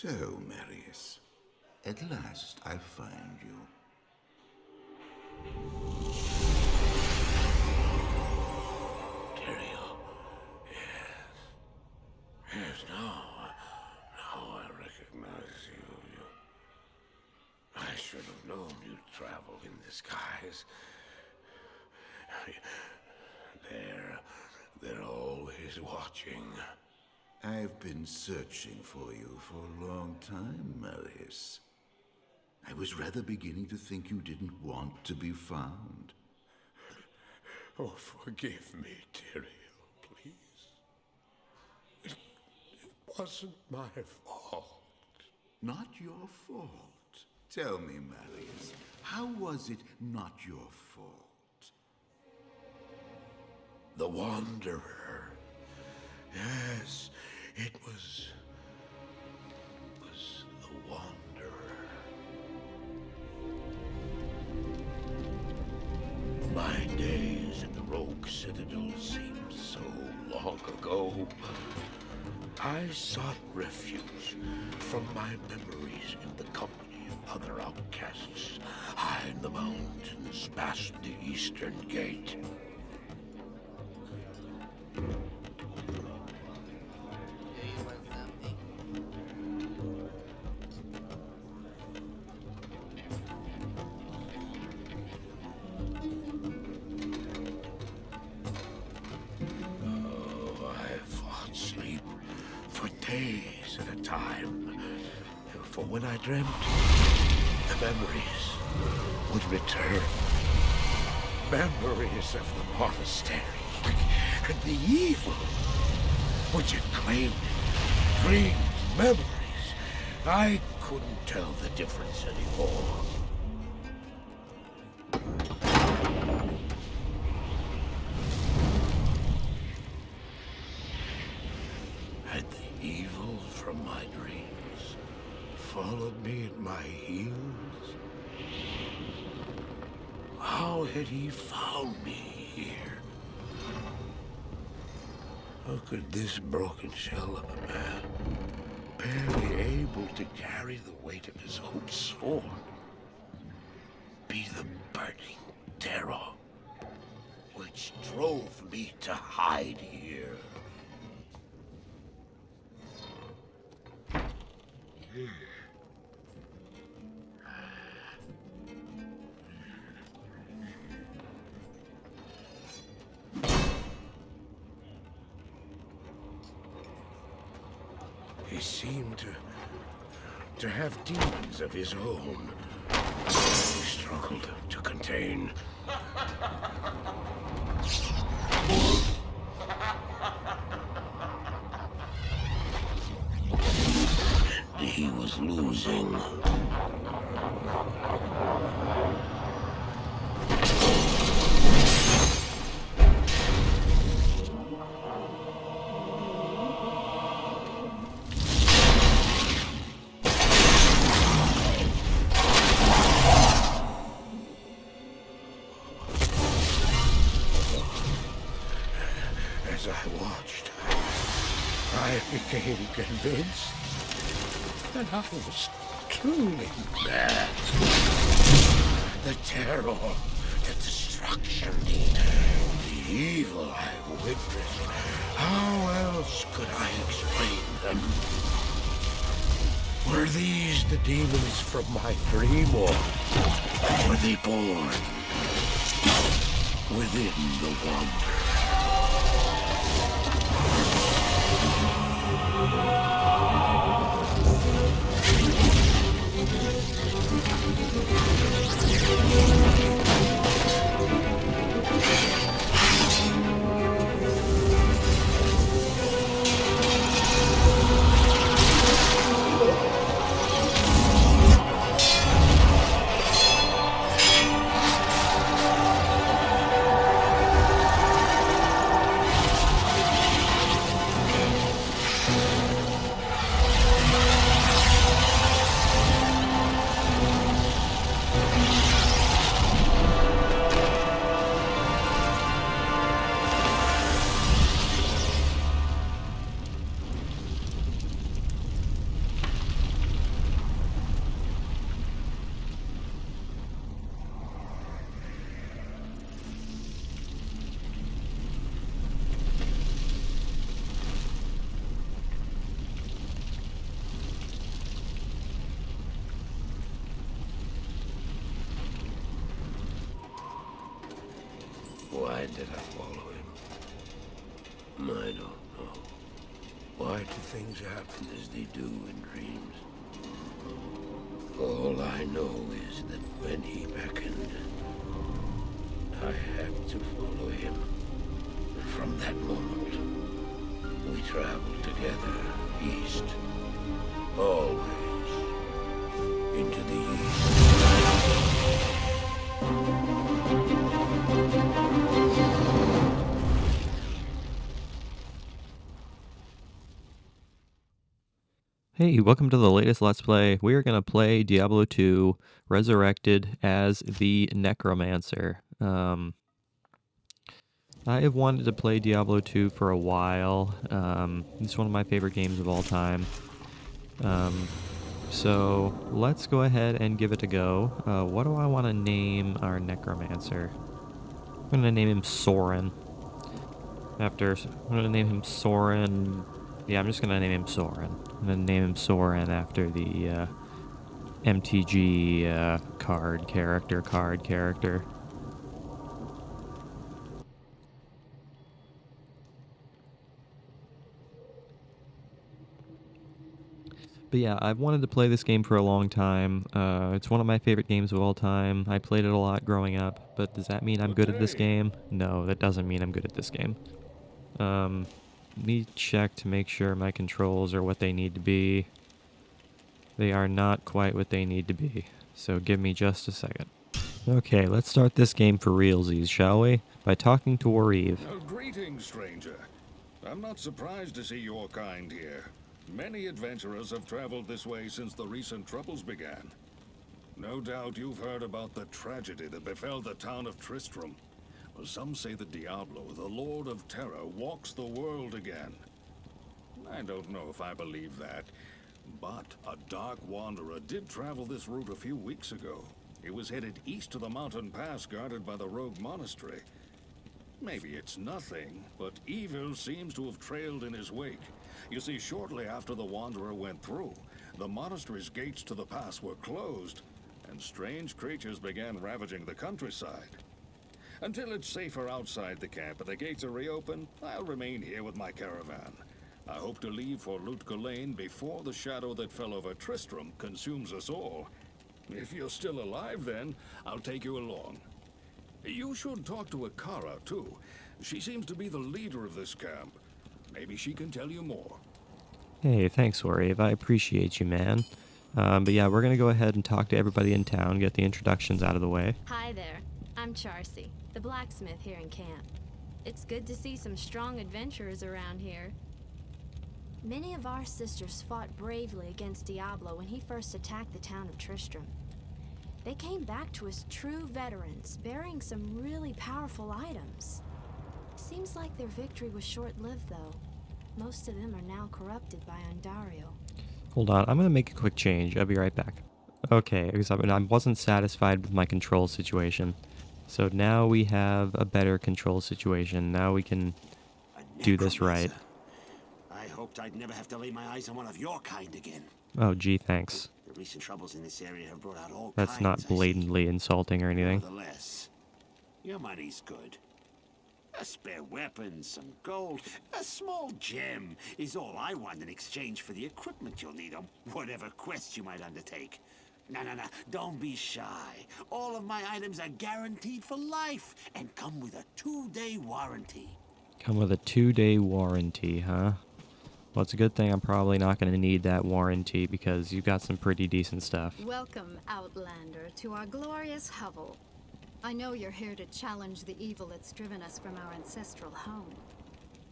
So, Marius, at last I find you. Tyrael, yes, now I recognize you. I should have known you'd travel in disguise. They're always watching. I've been searching for you for a long time, Marius. I was rather beginning to think you didn't want to be found. Oh, forgive me, Tyrael, please. It wasn't my fault. Not your fault. Tell me, Marius, how was it not your fault? The Wanderer. Yes, it was the Wanderer. My days in the Rogue Citadel seemed so long ago. I sought refuge from my memories in the company of other outcasts, high in the mountains past the Eastern Gate. Days at a time. For when I dreamt, the memories would return. Memories of the monastery and the evil which had claimed it. Dreams, memories. I couldn't tell the difference anymore. Evil from my dreams followed me at my heels. How had he found me here? How could this broken shell of a man, barely able to carry the weight of his own sword, be the burning terror which drove me to hide here? He seemed to have demons of his own. He struggled to contain. He was losing. As I watched, I became convinced that I was truly mad. The terror, the destruction, the evil I witnessed. How else could I explain them? Were these the demons from my dream, or were they born within the Wanderer? things happen as they do in dreams. All I know is that when he beckoned, I had to follow him. And from that moment, we traveled together east, always into the east. Hey, welcome to the latest Let's Play. We are going to play Diablo 2 Resurrected as the Necromancer. I have wanted to play Diablo 2 for a while. It's one of my favorite games of all time. So let's go ahead and give it a go. What do I want to name our Necromancer? I'm going to name him Soren. I'm going to name him Soren. Yeah, I'm just going to name him Soren. I'm going to name him Soren after the MTG card character. But yeah, I've wanted to play this game for a long time. It's one of my favorite games of all time. I played it a lot growing up, but does that mean I'm good at this game? No, that doesn't mean I'm good at this game. Let me check to make sure my controls are what they need to be. They are not quite what they need to be, so give me just a second. Okay, let's start this game for realsies, shall we? By talking to Wareve. Greetings, stranger. I'm not surprised to see your kind here. Many adventurers have traveled this way since the recent troubles began. No doubt you've heard about the tragedy that befell the town of Tristram. Some say that Diablo, the Lord of Terror, walks the world again. I don't know if I believe that, but a dark wanderer did travel this route a few weeks ago. He was headed east to the mountain pass guarded by the rogue monastery. Maybe it's nothing, but evil seems to have trailed in his wake. You see, shortly after the wanderer went through, the monastery's gates to the pass were closed, and strange creatures began ravaging the countryside. Until it's safer outside the camp and the gates are reopened, I'll remain here with my caravan. I hope to leave for Lutko Lane before the shadow that fell over Tristram consumes us all. If you're still alive then, I'll take you along. You should talk to Akara, too. She seems to be the leader of this camp. Maybe she can tell you more. Hey, thanks, Wareve. I appreciate you, man. But yeah, we're going to go ahead and talk to everybody in town, get the introductions out of the way. Hi there. I'm Charcy, the blacksmith here in camp. It's good to see some strong adventurers around here. Many of our sisters fought bravely against Diablo when he first attacked the town of Tristram. They came back to us true veterans, bearing some really powerful items. Seems like their victory was short-lived, though. Most of them are now corrupted by Andario. Hold on, I'm going to make a quick change. I'll be right back. Okay, because I wasn't satisfied with my control situation. So now we have a better control situation. Now we can do this right. I hoped I'd never have to lay my eyes on one of your kind again. Oh, gee, thanks. The recent troubles in this area have brought out all That's kinds, not blatantly insulting or anything. Nevertheless, your money's good. A spare weapon, some gold, a small gem is all I want in exchange for the equipment you'll need on whatever quest you might undertake. No, don't be shy. All of my items are guaranteed for life and come with a 2-day warranty. Come with a 2-day warranty, huh? Well, it's a good thing I'm probably not going to need that warranty because you've got some pretty decent stuff. Welcome, Outlander, to our glorious hovel. I know you're here to challenge the evil that's driven us from our ancestral home.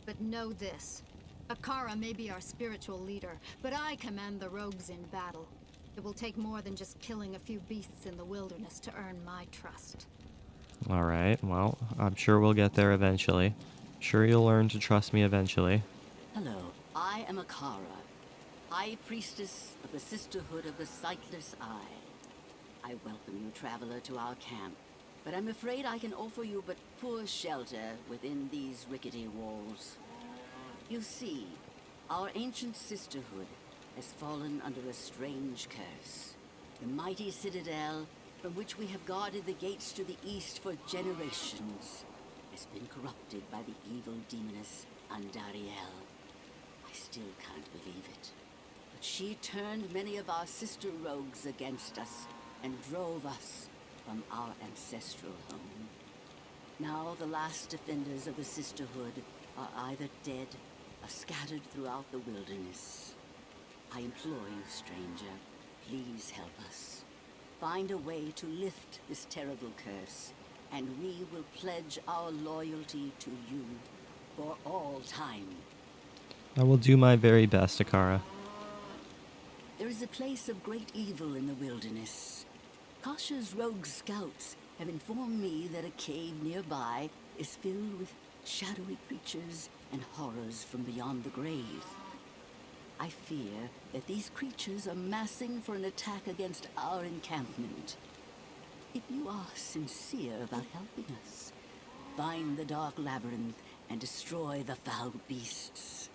But know this. Akara may be our spiritual leader, but I command the rogues in battle. It will take more than just killing a few beasts in the wilderness to earn my trust. Alright, well, I'm sure we'll get there eventually. Sure you'll learn to trust me eventually. Hello, I am Akara, High Priestess of the Sisterhood of the Sightless Eye. I welcome you, traveler, to our camp, but I'm afraid I can offer you but poor shelter within these rickety walls. You see, our ancient sisterhood has fallen under a strange curse. The mighty citadel, from which we have guarded the gates to the east for generations, has been corrupted by the evil demoness Andariel. I still can't believe it. But she turned many of our sister rogues against us and drove us from our ancestral home. Now the last defenders of the sisterhood are either dead or scattered throughout the wilderness. I implore you, stranger, please help us. Find a way to lift this terrible curse, and we will pledge our loyalty to you for all time. I will do my very best, Akara. There is a place of great evil in the wilderness. Kasha's rogue scouts have informed me that a cave nearby is filled with shadowy creatures and horrors from beyond the grave. I fear that these creatures are massing for an attack against our encampment. If you are sincere about helping us, find the dark labyrinth and destroy the foul beasts.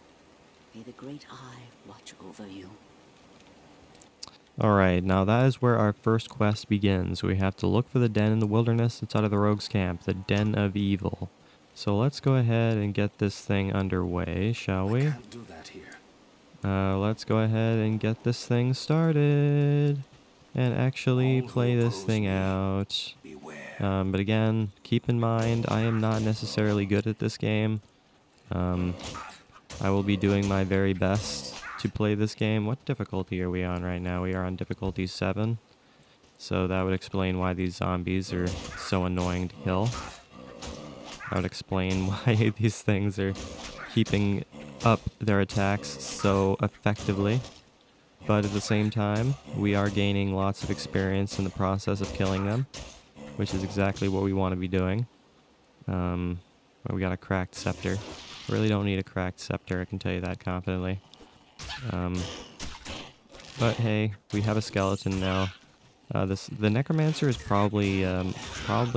May the Great Eye watch over you. Alright, now that is where our first quest begins. We have to look for the den in the wilderness outside of the rogue's camp, the Den of Evil. So let's go ahead and get this thing underway, shall we? Can't do that here. Let's go ahead and get this thing started and actually play this thing out. But again, keep in mind, I am not necessarily good at this game. I will be doing my very best to play this game. What difficulty are we on right now? We are on difficulty 7. So that would explain why these zombies are so annoying to kill. That would explain why these things are keeping up their attacks so effectively. But at the same time, we are gaining lots of experience in the process of killing them, which is exactly what we want to be doing. We got a cracked scepter. Really don't need a cracked scepter, I can tell you that confidently. But hey, we have a skeleton now. The Necromancer is probably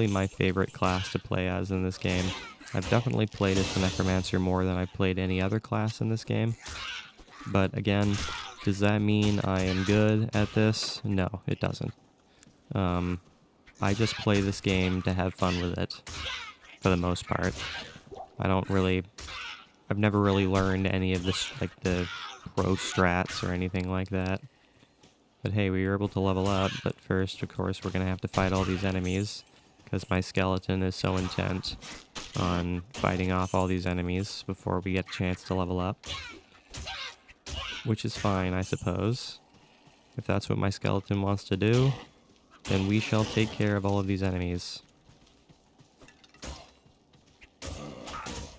my favorite class to play as in this game. I've definitely played as the Necromancer more than I've played any other class in this game. But again, does that mean I am good at this? No, it doesn't. I just play this game to have fun with it, for the most part. I've never really learned any of this, like the pro strats or anything like that. But hey, we were able to level up, but first, of course, we're gonna have to fight all these enemies, because my skeleton is so intent on fighting off all these enemies before we get a chance to level up. Which is fine, I suppose. If that's what my skeleton wants to do, then we shall take care of all of these enemies.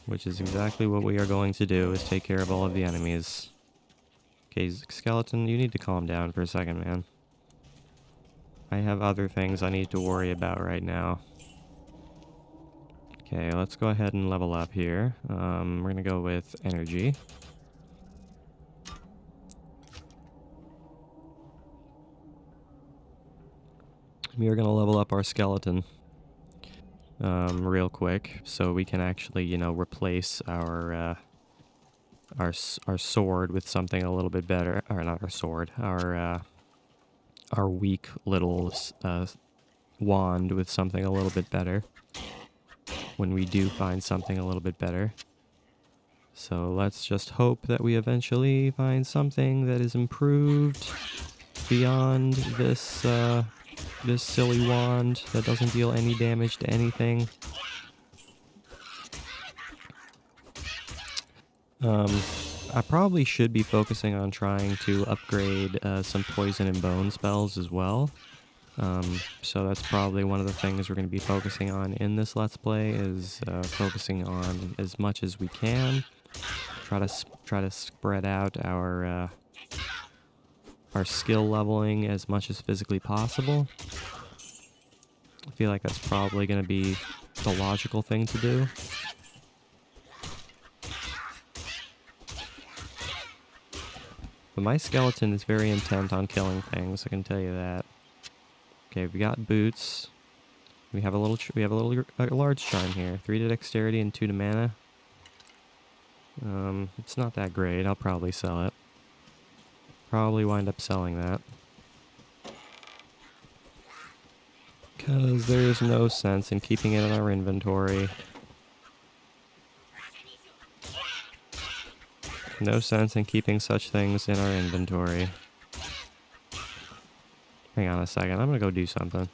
Which is exactly what we are going to do, is take care of all of the enemies. Okay, skeleton, you need to calm down for a second, man. I have other things I need to worry about right now. Okay, let's go ahead and level up here. We're gonna go with energy. We are gonna level up our skeleton real quick, so we can actually, you know, replace our sword with something a little bit better. Or not our sword, our weak little wand with something a little bit better. When we do find something a little bit better. So let's just hope that we eventually find something that is improved beyond this this silly wand that doesn't deal any damage to anything. I probably should be focusing on trying to upgrade some poison and bone spells as well. So that's probably one of the things we're going to be focusing on in this Let's Play, is focusing on as much as we can. Try to spread out our skill leveling as much as physically possible. I feel like that's probably going to be the logical thing to do. But my skeleton is very intent on killing things, I can tell you that. Okay, we got boots. We have a large charm here. 3 to dexterity and 2 to mana. It's not that great. I'll probably sell it. Probably wind up selling that. Because there's no sense in keeping it in our inventory. No sense in keeping such things in our inventory. Hang on a second. I'm gonna go do something.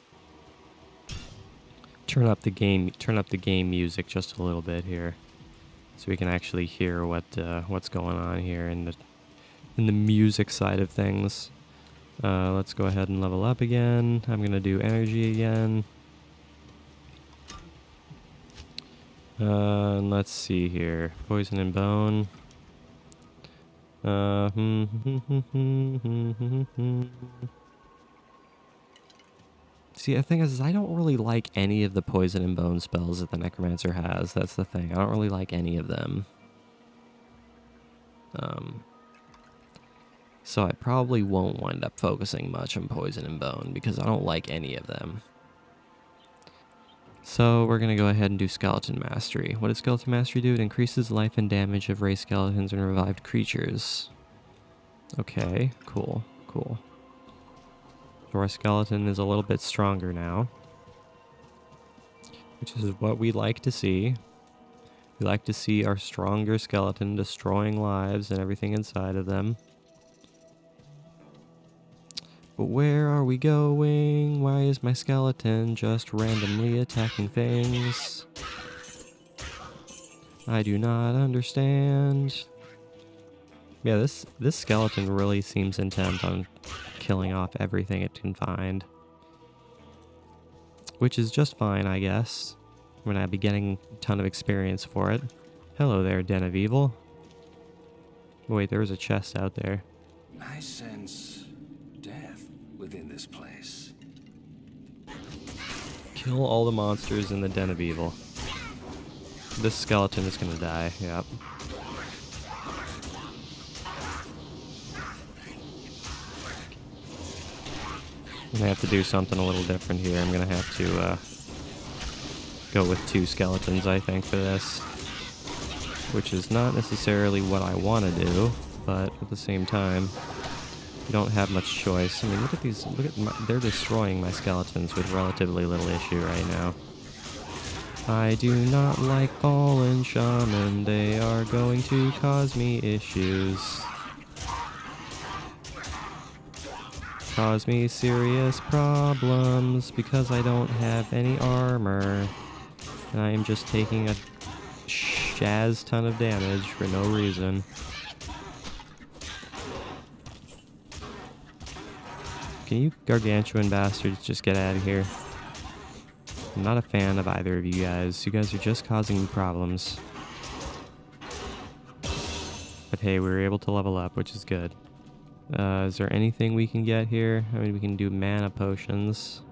Turn up the game music just a little bit here, so we can actually hear what's going on here in the music side of things. Let's go ahead and level up again. I'm gonna do energy again. And let's see here. Poison and bone. See, the thing is I don't really like any of the poison and bone spells that the Necromancer has. That's the thing. I don't really like any of them. So I probably won't wind up focusing much on poison and bone because I don't like any of them. So we're going to go ahead and do Skeleton Mastery. What does Skeleton Mastery do? It increases life and damage of raised skeletons and revived creatures. Okay, cool, cool. So our skeleton is a little bit stronger now, which is what we like to see. We like to see our stronger skeleton destroying lives and everything inside of them. But where are we going? Why is my skeleton just randomly attacking things? I do not understand. Yeah, this skeleton really seems intent on killing off everything it can find. Which is just fine, I guess. I'm gonna be getting a ton of experience for it. Hello there, Den of Evil. Wait, there was a chest out there. I sense death within this place. Kill all the monsters in the Den of Evil. This skeleton is gonna die, yep. I'm gonna have to do something a little different here. I'm gonna have to go with 2 skeletons, I think, for this. Which is not necessarily what I want to do, but at the same time, you don't have much choice. I mean, look at these, they're destroying my skeletons with relatively little issue right now. I do not like Fallen Shaman, they are going to cause me issues. Cause me serious problems because I don't have any armor. And I am just taking a shaz ton of damage for no reason. Can you gargantuan bastards just get out of here? I'm not a fan of either of you guys. You guys are just causing me problems. But hey, we were able to level up, which is good. Is there anything we can get here? I mean, we can do mana potions.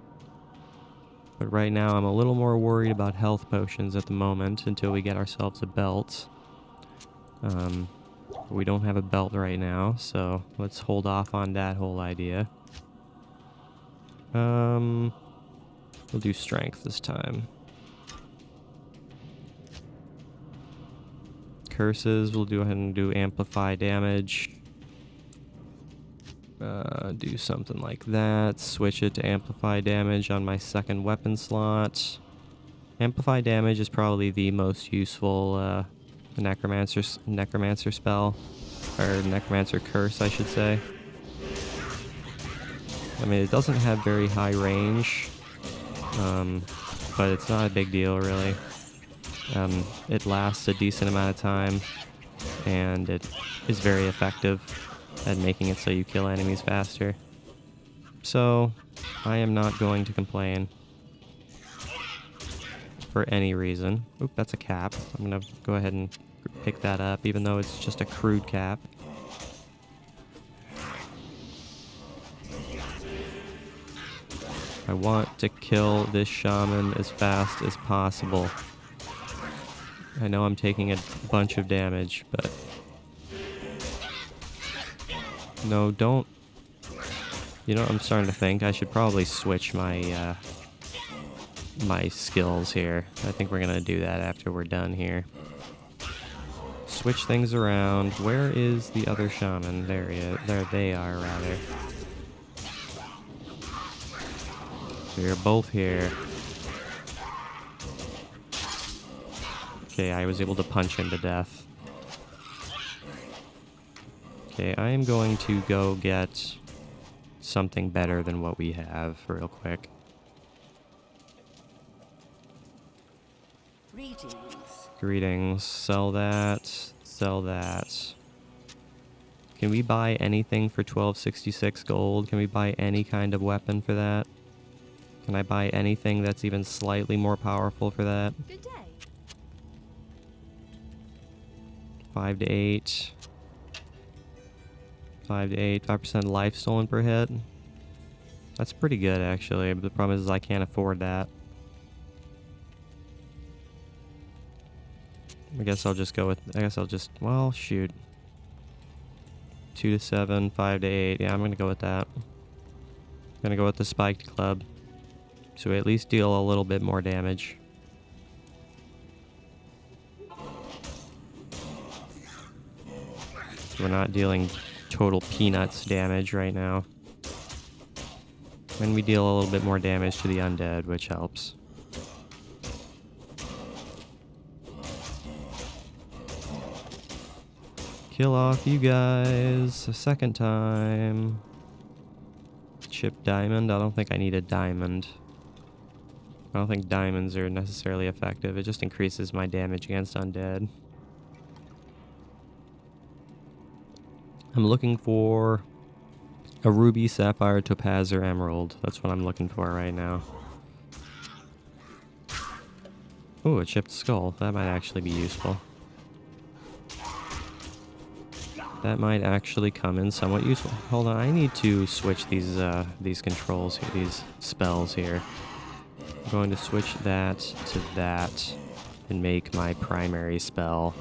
But right now, I'm a little more worried about health potions at the moment until we get ourselves a belt. We don't have a belt right now, so let's hold off on that whole idea. We'll do strength this time. Curses, we'll go ahead and do amplify damage. Do something like that. Switch it to amplify damage on my second weapon slot. Amplify damage is probably the most useful necromancer spell, or necromancer curse, I should say. I mean, it doesn't have very high range, but it's not a big deal, really. It lasts a decent amount of time, and it is very effective at making it so you kill enemies faster. So, I am not going to complain for any reason. Oop, that's a cap. I'm gonna go ahead and pick that up, even though it's just a crude cap. I want to kill this shaman as fast as possible. I know I'm taking a bunch of damage, but... No, don't... You know, I'm starting to think I should probably switch my, my skills here. I think we're gonna do that after we're done here. Switch things around. Where is the other shaman? There he is. There they are, rather. We're both here. Okay, I was able to punch him to death. Okay, I am going to go get something better than what we have real quick. Greetings. Greetings. Sell that. Sell that. Can we buy anything for 1266 gold? Can we buy any kind of weapon for that? Can I buy anything that's even slightly more powerful for that? Good day. 5 to 8. 5 to 8. 5% life stolen per hit. That's pretty good, actually. But the problem is I can't afford that. I guess I'll just go with... Well, shoot. 2 to 7. 5 to 8. Yeah, I'm going to go with that. I'm going to go with the spiked club. So we at least deal a little bit more damage. We're not dealing total peanuts damage right now. And we deal a little bit more damage to the undead, which helps. Kill off you guys a second time. Chip diamond. I don't think I need a diamond. I don't think diamonds are necessarily effective. It just increases my damage against undead. I'm looking for a ruby, sapphire, topaz, or emerald. That's what I'm looking for right now. Ooh, a chipped skull. That might actually be useful. That might actually come in somewhat useful. Hold on, I need to switch these controls here, these spells here. I'm going to switch that to that and make my primary spell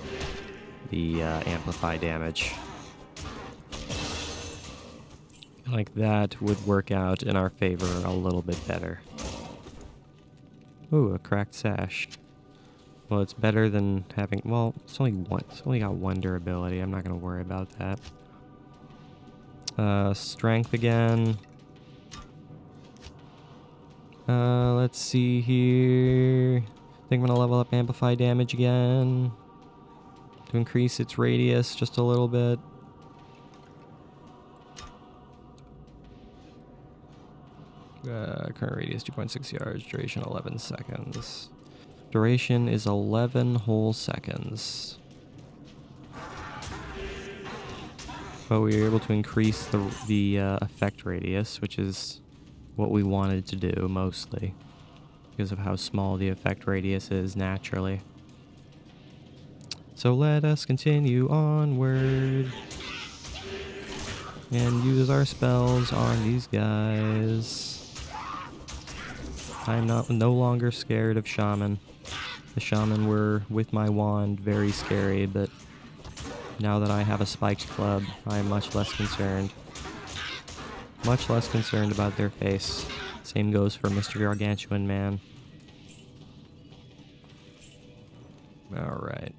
the amplify damage. Like that would work out in our favor a little bit better. Ooh, a cracked sash. Well, it's better than having... Well, it's only got one durability. I'm not going to worry about that. Strength again. Let's see here. I think I'm going to level up amplify damage again. To increase its radius just a little bit. Current radius 2.6 yards, duration 11 seconds. Duration is 11 whole seconds. But we were able to increase the effect radius, which is what we wanted to do mostly, because of how small the effect radius is naturally. So let us continue onward and use our spells on these guys. I'm no longer scared of shaman. The shaman were, with my wand, very scary, but now that I have a spiked club, I am much less concerned. Much less concerned about their face. Same goes for Mr. Gargantuan Man. Alright.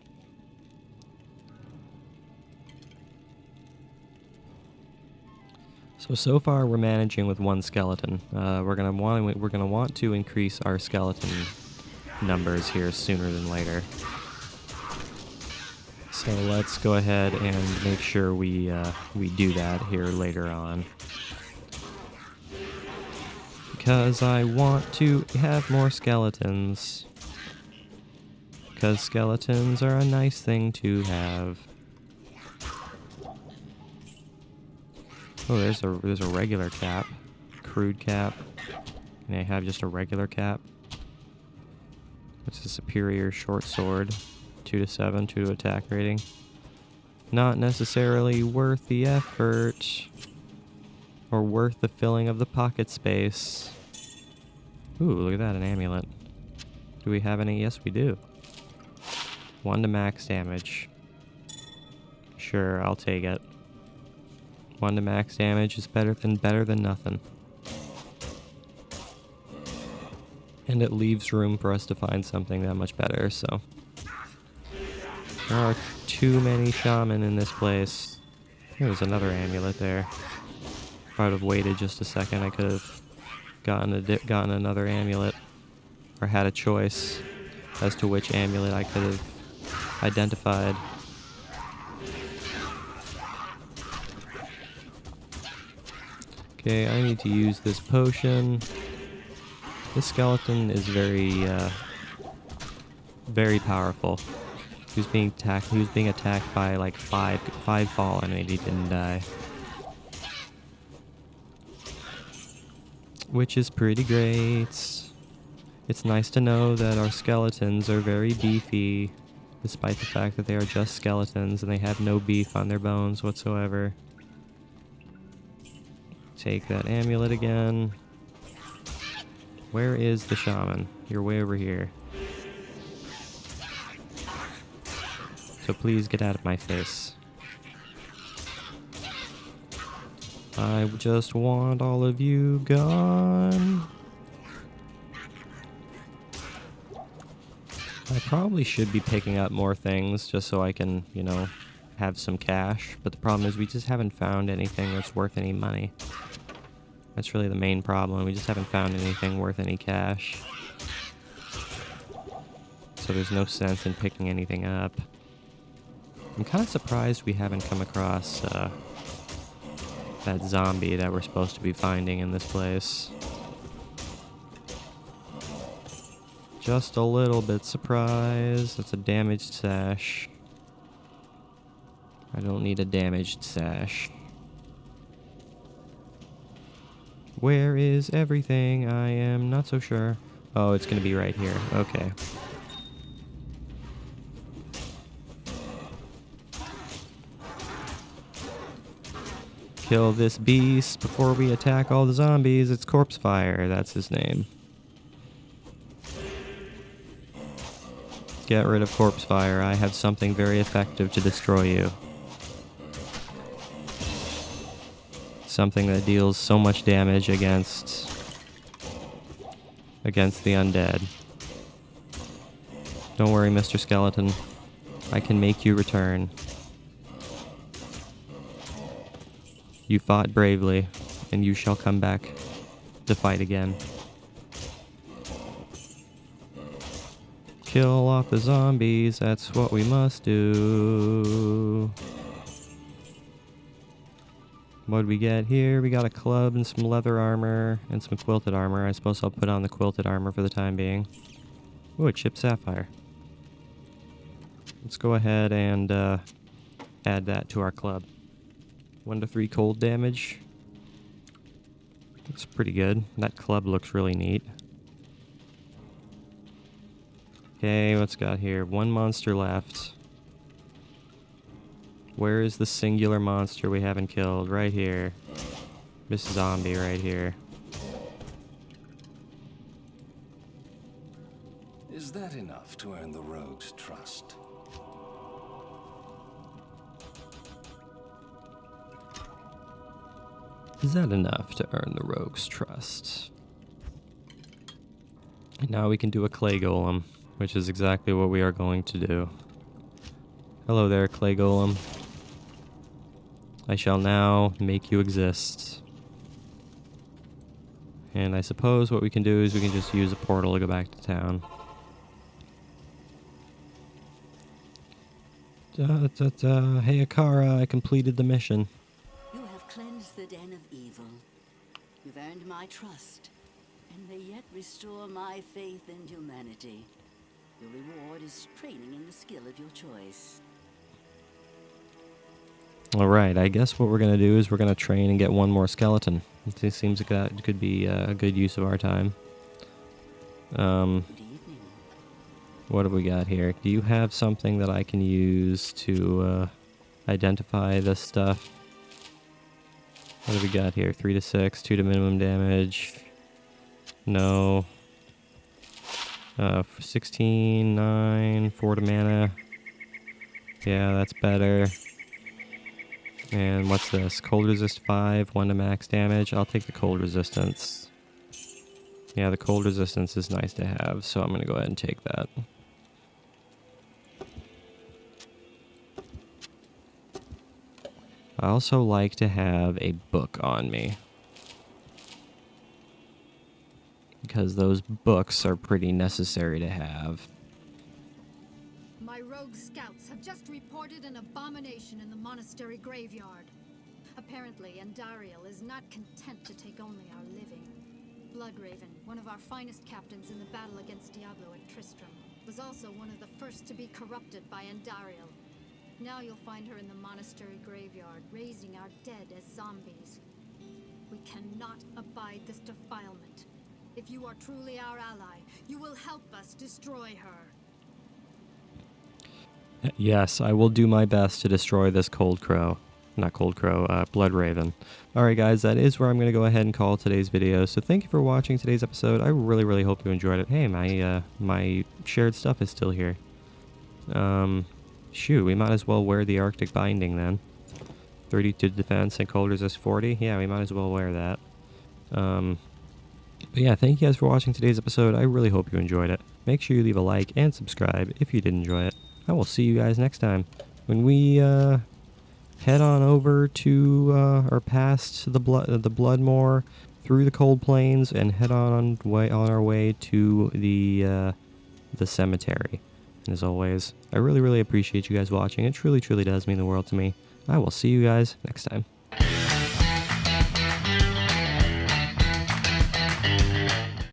So far we're managing with one skeleton. We're gonna want to increase our skeleton numbers here sooner than later. So let's go ahead and make sure we do that here later on. Because I want to have more skeletons. Because skeletons are a nice thing to have. Oh, there's a regular cap, crude cap. Can I have just a regular cap? What's a superior short sword? 2 to 7, 2 to attack rating. Not necessarily worth the effort, or worth the filling of the pocket space. Ooh, look at that, an amulet. Do we have any? Yes, we do. 1 to max damage. Sure, I'll take it. 1 to max damage is better than nothing. And it leaves room for us to find something that much better, so. There are too many shaman in this place. There's another amulet there. If I would have waited just a second, I could have gotten another amulet. Or had a choice as to which amulet I could have identified. Okay, I need to use this potion. This skeleton is very powerful. He was being attacked by like five fallen and he didn't die. Which is pretty great. It's nice to know that our skeletons are very beefy, despite the fact that they are just skeletons and they have no beef on their bones whatsoever. Take that amulet again. Where is the shaman? You're way over here. So please get out of my face. I just want all of you gone. I probably should be picking up more things just so I can, you know, have some cash. But the problem is we just haven't found anything that's worth any money. That's really the main problem. We just haven't found anything worth any cash. So there's no sense in picking anything up. I'm kind of surprised we haven't come across that zombie that we're supposed to be finding in this place. Just a little bit surprised. That's a damaged sash. I don't need a damaged sash. Where is everything? I am not so sure. Oh, it's gonna be right here. Okay. Kill this beast before we attack all the zombies. It's Corpsefire, that's his name. Get rid of Corpsefire. I have something very effective to destroy you. Something that deals so much damage against the undead. Don't worry, Mr. Skeleton. I can make you return. You fought bravely, and you shall come back to fight again. Kill off the zombies, that's what we must do. What did we get here? We got a club and some leather armor and some quilted armor. I suppose I'll put on the quilted armor for the time being. Ooh, a chipped sapphire. Let's go ahead and add that to our club. 1 to 3 cold damage. Looks pretty good. That club looks really neat. Okay, what's got here? 1 monster left. Where is the singular monster we haven't killed? Right here. This zombie right here. Is that enough to earn the rogue's trust? Is that enough to earn the rogue's trust? And now we can do a clay golem, which is exactly what we are going to do. Hello there, clay golem. I shall now make you exist. And I suppose what we can do is we can just use a portal to go back to town. Hey Akara, I completed the mission. You have cleansed the den of evil. You've earned my trust, and may yet restore my faith in humanity. Your reward is training in the skill of your choice. Alright, I guess what we're going to do is we're going to train and get 1 more skeleton. It seems like that could be a good use of our time. Good evening. What have we got here? Do you have something that I can use to identify this stuff? What have we got here? 3 to 6, 2 to minimum damage. No. 16, 9, 4 to mana. Yeah, that's better. And what's this? Cold resist 5, 1 to max damage. I'll take the cold resistance. Yeah, the cold resistance is nice to have, so I'm going to go ahead and take that. I also like to have a book on me, because those books are pretty necessary to have. My rogue scouts have just reported an abomination in the monastery graveyard. Apparently, Andariel is not content to take only our living. Bloodraven, one of our finest captains in the battle against Diablo at Tristram, was also one of the first to be corrupted by Andariel. Now you'll find her in the monastery graveyard, raising our dead as zombies. We cannot abide this defilement. If you are truly our ally, you will help us destroy her. Yes, I will do my best to destroy this Bloodraven. Alright guys, that is where I'm going to go ahead and call today's video. So thank you for watching today's episode. I really hope you enjoyed it. Hey, my shared stuff is still here. Shoot, we might as well wear the Arctic Binding then. 32 defense and cold resist 40. Yeah, we might as well wear that. But yeah, thank you guys for watching today's episode. I really hope you enjoyed it. Make sure you leave a like and subscribe if you did enjoy it. I will see you guys next time when we head on over to or past the Bloodmoor, through the Cold Plains, and head on our way to the cemetery. And as always, I really appreciate you guys watching. It truly does mean the world to me. I will see you guys next time.